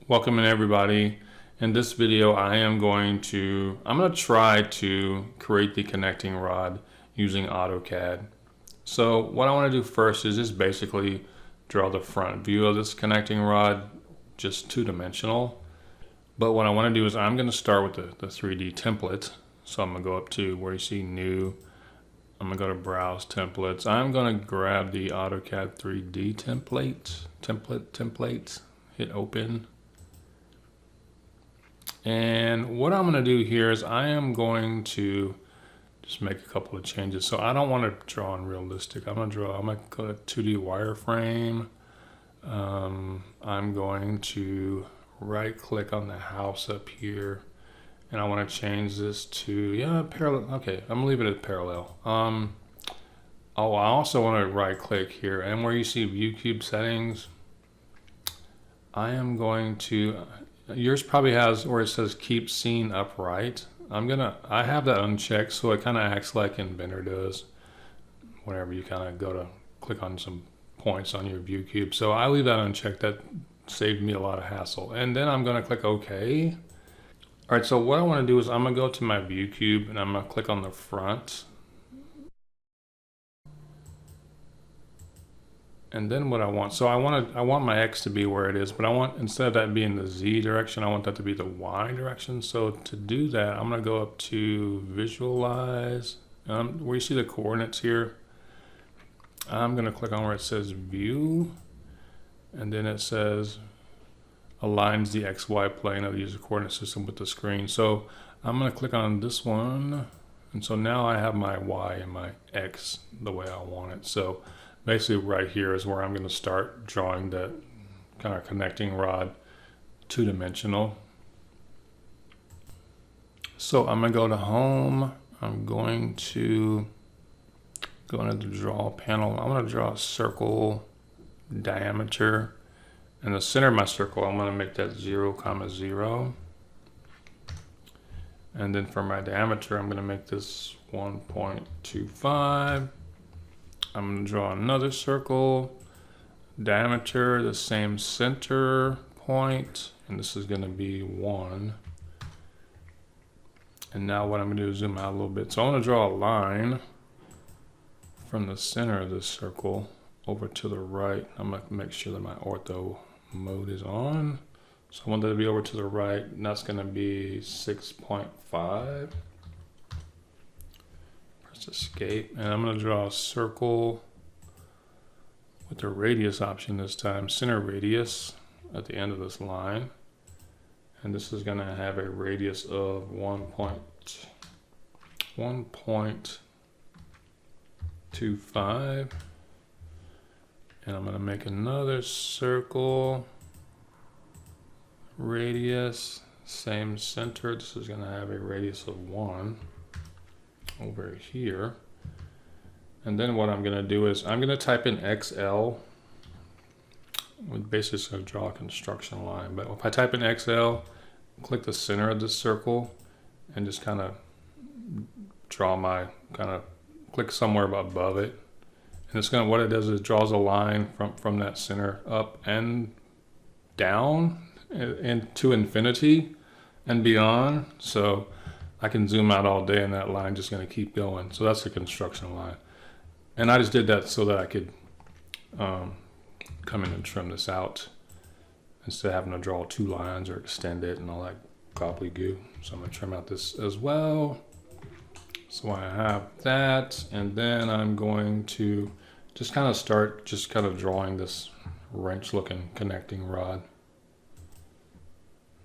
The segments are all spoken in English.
Welcome in everybody. In this video I'm going to try to create the connecting rod using Autocad. So what I want to do first is just basically draw the front view of this connecting rod, just two-dimensional. But what I want to do is I'm going to start with the 3D template. So I'm going to go up to where you see new. I'm going to go to browse templates. I'm going to grab the Autocad 3D template, hit open. And what I'm going to do here is I am going to just make a couple of changes. So I don't want to draw in realistic. I'm going to go to 2D wireframe. I'm going to right click on the house up here. And I want to change this to, parallel. Okay, I'm going to leave it at parallel. I also want to right click here. And where you see view cube settings, I am going to... Yours probably has where it says keep scene upright. I have that unchecked, so it kind of acts like Inventor does whenever you kind of go to click on some points on your view cube. So I leave that unchecked. That saved me a lot of hassle. And then I'm going to click OK. All right, so what I want to do is I'm going to go to my view cube and I'm going to click on the front. And then what I want, so I want my X to be where it is, but I want, instead of that being the Z direction, I want that to be the Y direction. So to do that, I'm going to go up to visualize, where you see the coordinates here. I'm going to click on where it says view, and then it says aligns the XY plane of the user coordinate system with the screen. So I'm going to click on this one. And so now I have my Y and my X the way I want it. So basically right here is where I'm going to start drawing that kind of connecting rod, two-dimensional. So I'm going to go to home. I'm going to go into the draw panel. I'm going to draw a circle diameter. And the center of my circle, I'm going to make that 0, 0. And then for my diameter, I'm going to make this 1.25. I'm going to draw another circle, diameter, the same center point, and this is going to be 1. And now what I'm going to do is zoom out a little bit. So I'm going to draw a line from the center of this circle over to the right. I'm going to make sure that my ortho mode is on. So I want that to be over to the right, and that's going to be 6.5. Escape, and I'm going to draw a circle with the radius option this time, center radius at the end of this line, and this is going to have a radius of 1.25, and I'm going to make another circle, radius, same center. This is going to have a radius of 1 over here. And then what I'm going to do is I'm going to type in XL. We're basically just going to draw a construction line, but if I type in XL, click the center of this circle and just kind of draw click somewhere above it, and it's going to, what it does is it draws a line from that center up and down and to infinity and beyond. So I can zoom out all day and that line just going to keep going. So that's the construction line. And I just did that so that I could come in and trim this out instead of having to draw 2 lines or extend it and all that gobbledygook. So I'm going to trim out this as well. So I have that, and then I'm going to just kind of start drawing this wrench looking connecting rod.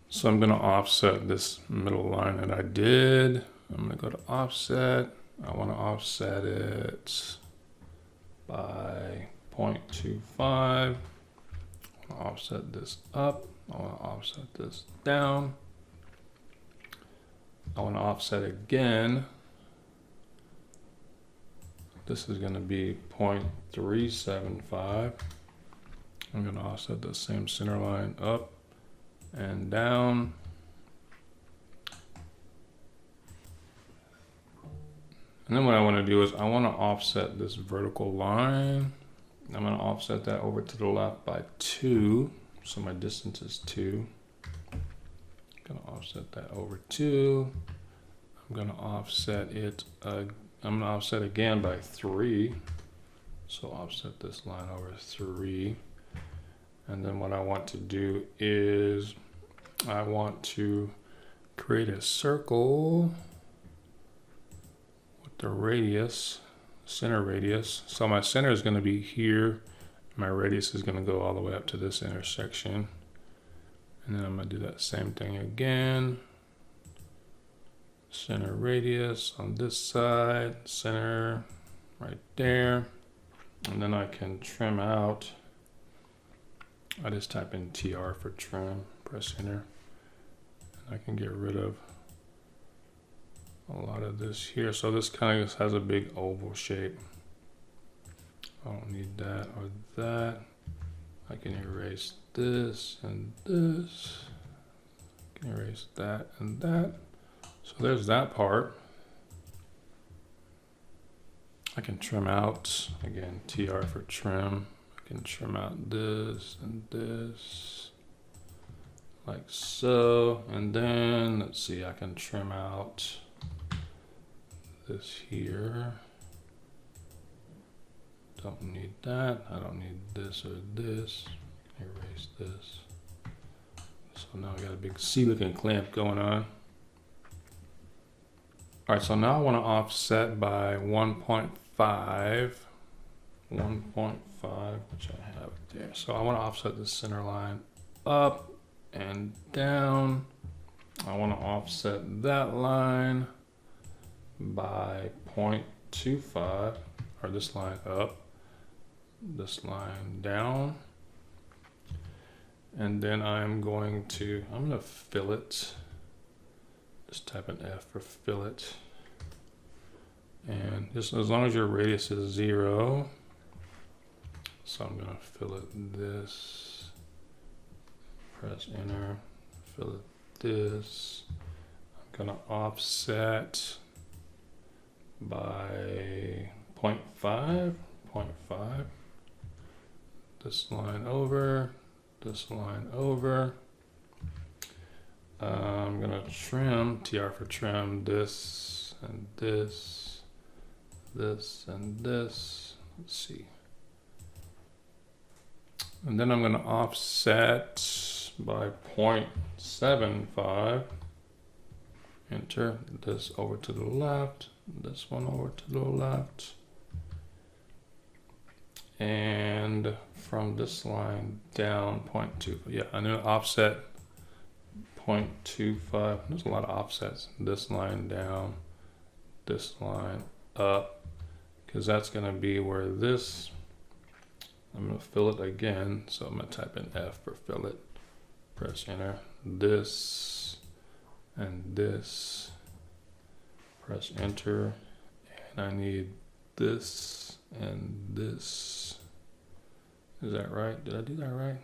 So I'm going to offset this middle line that I did. I'm going to go to offset. I want to offset it by 0.25. I want to offset this up. I want to offset this down. I want to offset again. This is going to be 0.375. I'm going to offset the same center line up and down. And then what I want to do is I want to offset this vertical line. I'm going to offset that over to the left by 2. So my distance is 2. I'm going to offset that over 2. I'm going to offset it, I'm going to offset again by 3. So offset this line over 3. And then what I want to do is I want to create a circle with the radius, center radius. So my center is going to be here. My radius is going to go all the way up to this intersection. And then I'm going to do that same thing again. Center radius on this side, center right there. And then I can trim out. I just type in TR for trim, press enter. And I can get rid of a lot of this here. So this kind of has a big oval shape. I don't need that or that. I can erase this and this. I can erase that and that. So there's that part. I can trim out, again, TR for trim. I can trim out this and this, like so. And then, let's see, I can trim out this here. Don't need that. I don't need this or this. Erase this. So now I got a big C-looking clamp going on. All right, so now I want to offset by 1.5, 1.5, which I have there. So I want to offset the center line up and down. I want to offset that line by 0.25, or this line up, this line down. And then I'm going to fillet. Just type an F for fillet. And just as long as your radius is 0. So I'm going to fillet this. Press enter. Fillet this. I'm going to offset by 0.5. This line over. This line over. I'm gonna trim, TR for trim, this and this, this and this. Let's see. And then I'm gonna offset by 0.75. Enter. This over to the left, this one over to the left. And from this line down 0.2. Yeah, I'm gonna offset 0.25. There's a lot of offsets. This line down, this line up, because that's going to be where this, I'm going to fillet again. So I'm going to type in F for fillet, press enter. This and this, press enter. And I need this and this. Is that right? Did I do that right?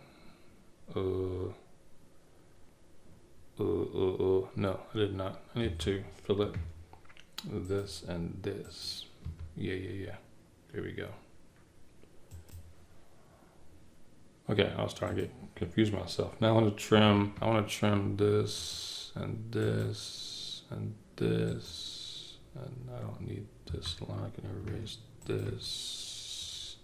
No, I did not. I need to fillet this and this. Yeah. There we go. Okay, I was trying to get confused myself. Now I want to trim this and this and this. And I don't need this line. I can erase this.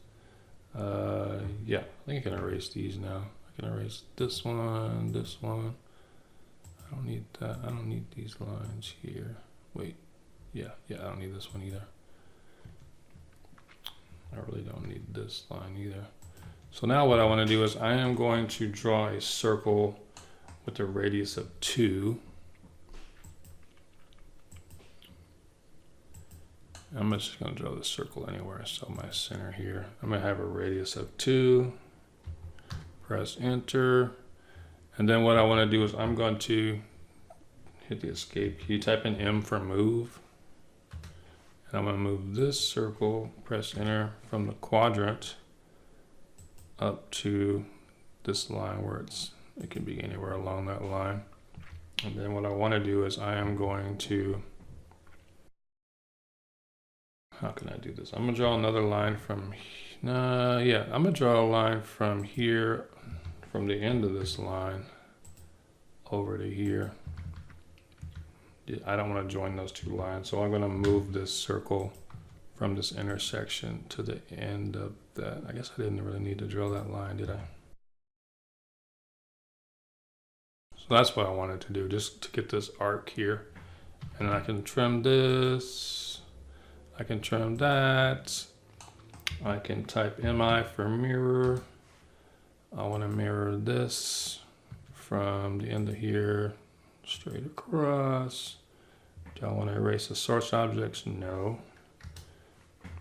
Yeah, I think I can erase these now. I can erase this one, this one. I don't need that. I don't need these lines here. Wait. Yeah, I don't need this one either. I really don't need this line either. So now what I want to do is I am going to draw a circle with a radius of 2. I'm just going to draw the circle anywhere. So my center here, I'm going to have a radius of 2. Press enter. And then what I want to do is I'm going to hit the escape key, type in M for move. And I'm going to move this circle, press enter from the quadrant up to this line where it can be anywhere along that line. And then what I want to do is I am going to How can I do this? I'm gonna draw another line from, yeah, I'm gonna draw a line from here, from the end of this line over to here. I don't want to join those two lines, so I'm gonna move this circle from this intersection to the end of that. I guess I didn't really need to draw that line, did I? So that's what I wanted to do, just to get this arc here. And I can trim this, I can trim that. I can type MI for mirror. I want to mirror this from the end of here straight across. Do I want to erase the source objects? No.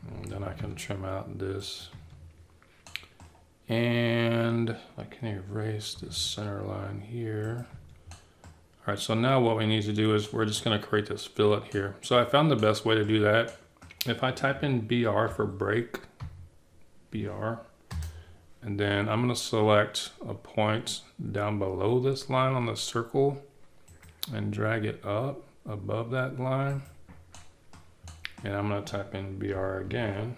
And then I can trim out this. And I can erase this center line here. All right, so now what we need to do is we're just going to create this fillet here. So I found the best way to do that. If I type in BR for break, BR, and then I'm going to select a point down below this line on the circle and drag it up above that line. And I'm going to type in BR again.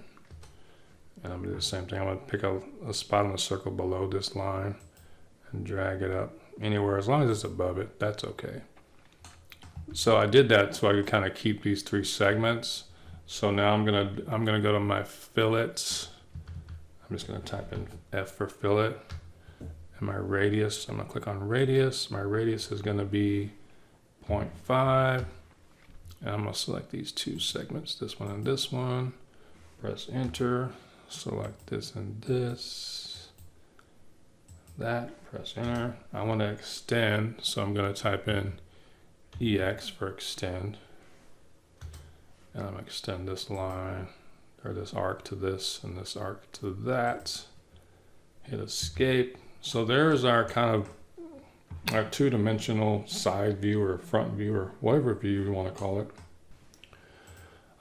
And I'm going to do the same thing. I'm going to pick a spot on the circle below this line and drag it up anywhere. As long as it's above it, that's okay. So I did that so I could kind of keep these three segments. So now I'm gonna go to my fillets. I'm just gonna type in F for fillet. And my radius, I'm gonna click on radius. My radius is gonna be 0.5. And I'm gonna select these two segments, this one and this one. Press enter, select this and this. That, press enter. I wanna extend, so I'm gonna type in EX for extend. And I'm gonna extend this line, or this arc to this, and this arc to that. Hit escape. So there's our kind of our two-dimensional side view or front view or whatever view you want to call it.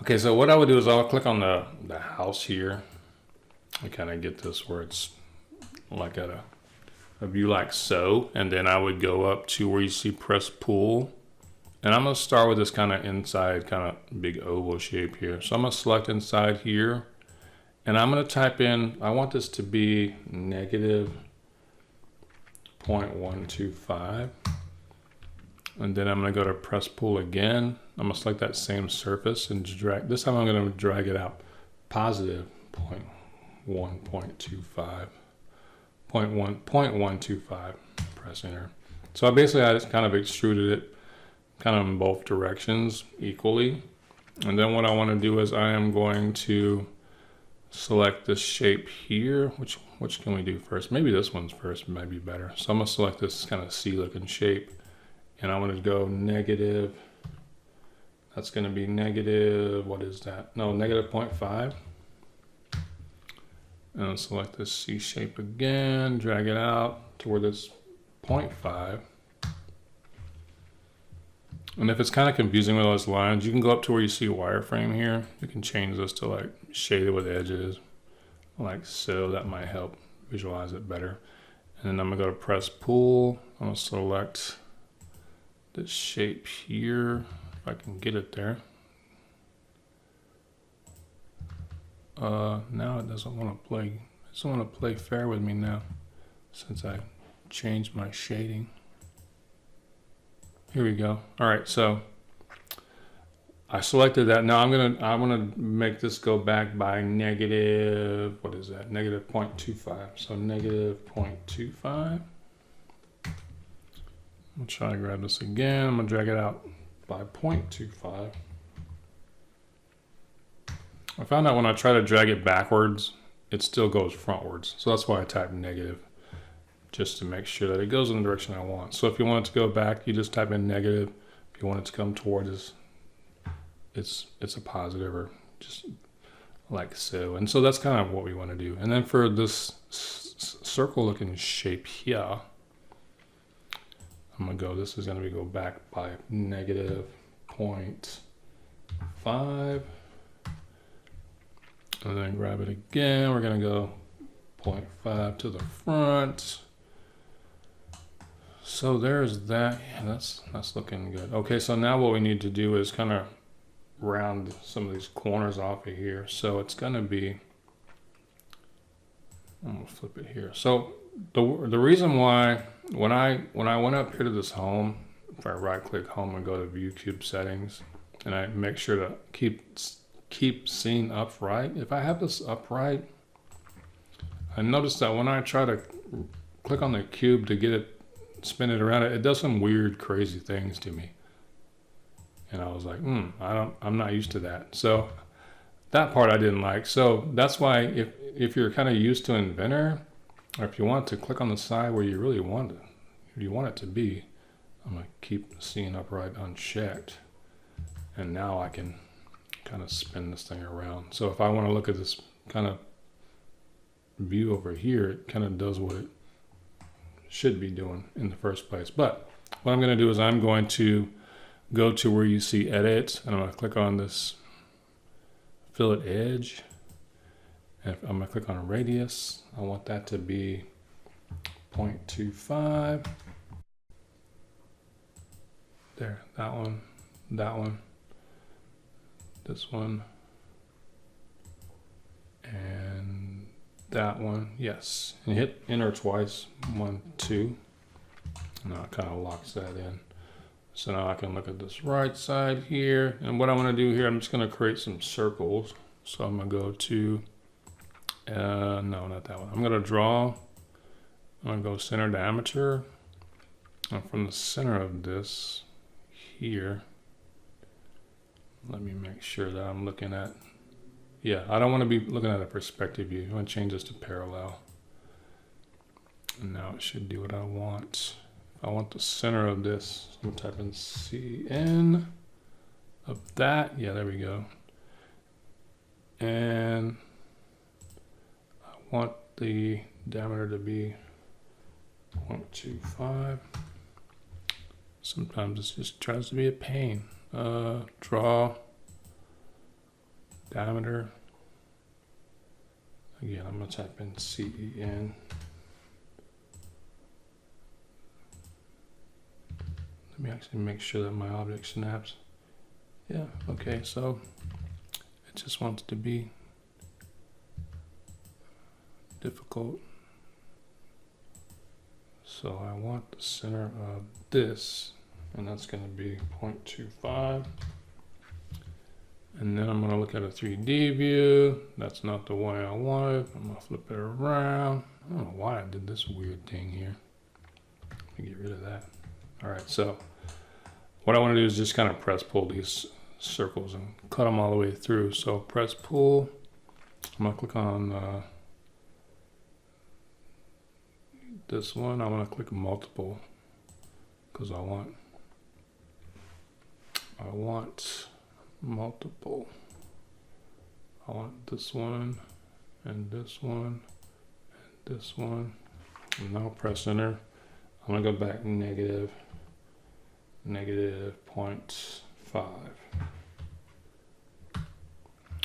Okay, so what I would do is I'll click on the house here and kind of get this where it's like at a view like so, and then I would go up to where you see press pull. And I'm going to start with this kind of inside, kind of big oval shape here. So I'm going to select inside here. And I'm going to type in, I want this to be negative 0.125. And then I'm going to go to press pull again. I'm going to select that same surface and drag. This time I'm going to drag it out. Positive 0.125. 0.125. Press enter. So basically I just kind of extruded it kind of in both directions equally. And then what I want to do is I am going to select this shape here. Which can we do first? Maybe this one's first, might be better. So I'm going to select this kind of C looking shape, and I want to go negative. That's going to be negative, what is that? No, negative 0.5. And I'll select this C shape again, drag it out to where this 0.5. And if it's kind of confusing with those lines, you can go up to where you see wireframe here. You can change this to like shaded with edges, like so. That might help visualize it better. And then I'm gonna go to press pull. I'm gonna select this shape here, if I can get it there. Now it doesn't want to play. It doesn't want to play fair with me now, since I changed my shading. Here we go. All right, so I selected that. Now I want to make this go back by negative, what is that? Negative 0.25. So negative 0.25. I'm gonna try to grab this again. I'm gonna drag it out by 0.25. I found out when I try to drag it backwards, it still goes frontwards. So that's why I type negative, just to make sure that it goes in the direction I want. So if you want it to go back, you just type in negative. If you want it to come towards us, it's a positive, or just like so. And so that's kind of what we want to do. And then for this circle looking shape here, I'm gonna go, this is gonna go back by negative 0.5. And then grab it again. We're gonna go 0.5 to the front. So there's that. Yeah, that's looking good. Okay, so now what we need to do is kind of round some of these corners off of here. So it's gonna be, I'm gonna flip it here. So the reason why when I went up here to this home, if I right click home and go to view cube settings, and I make sure to keep scene upright. If I have this upright, I noticed that when I try to click on the cube to get it, spin it around, it does some weird, crazy things to me. And I was like, I'm not used to that. So that part I didn't like. So that's why if you're kind of used to Inventor, or if you want to click on the side where you really want it to be, I'm gonna keep scene upright unchecked. And now I can kind of spin this thing around. So if I want to look at this kind of view over here, it kind of does what it should be doing in the first place. But what I'm going to do is I'm going to go to where you see edit, and I'm going to click on this fillet edge. And I'm going to click on radius. I want that to be 0.25. There, that one, this one, and that one, yes. And hit enter twice, 1, 2. Now it kind of locks that in. So now I can look at this right side here. And what I'm going to do here, I'm just going to create some circles. So I'm going to go to, no, not that one. I'm going to draw, I'm going to go center diameter. And from the center of this here, let me make sure that I'm looking at, yeah, I don't want to be looking at a perspective view. I want to change this to parallel. And now it should do what I want. I want the center of this. So I'm going to type in CN of that. Yeah, there we go. And I want the diameter to be 0.25. Sometimes it just tries to be a pain. Draw diameter. Again, I'm going to type in CEN. Let me actually make sure that my object snaps. Yeah, okay, so it just wants to be difficult. So I want the center of this, and that's going to be 0.25. And then I'm going to look at a 3D view. That's not the way I want it. I'm going to flip it around. I don't know why I did this weird thing here. Let me get rid of that. All right, so what I want to do is just kind of press pull these circles and cut them all the way through. So press pull. I'm going to click on this one. I'm going to click multiple because I want multiple. I want this one and this one and this one. And now press enter. I'm going to go back negative 0.5.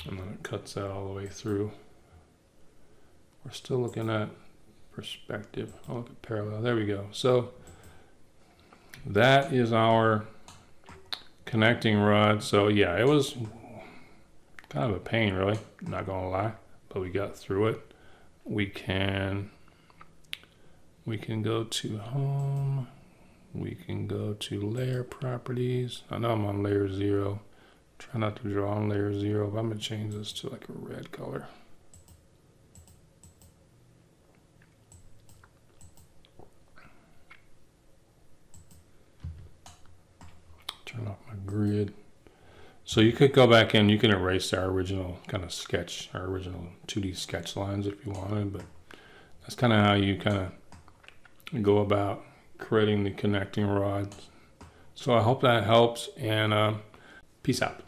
And then it cuts that all the way through. We're still looking at perspective. I'll look at parallel. There we go. So that is our connecting rod. So yeah, it was kind of a pain, really, not gonna lie, but we got through it. We can go to home. We can go to layer properties. I know I'm on layer 0. Try not to draw on layer 0, but I'm gonna change this to like a red color. Turn off my grid. So you could go back in, you can erase our original kind of sketch, our original 2D sketch lines if you wanted, but that's kind of how you kind of go about creating the connecting rods. So I hope that helps, and peace out.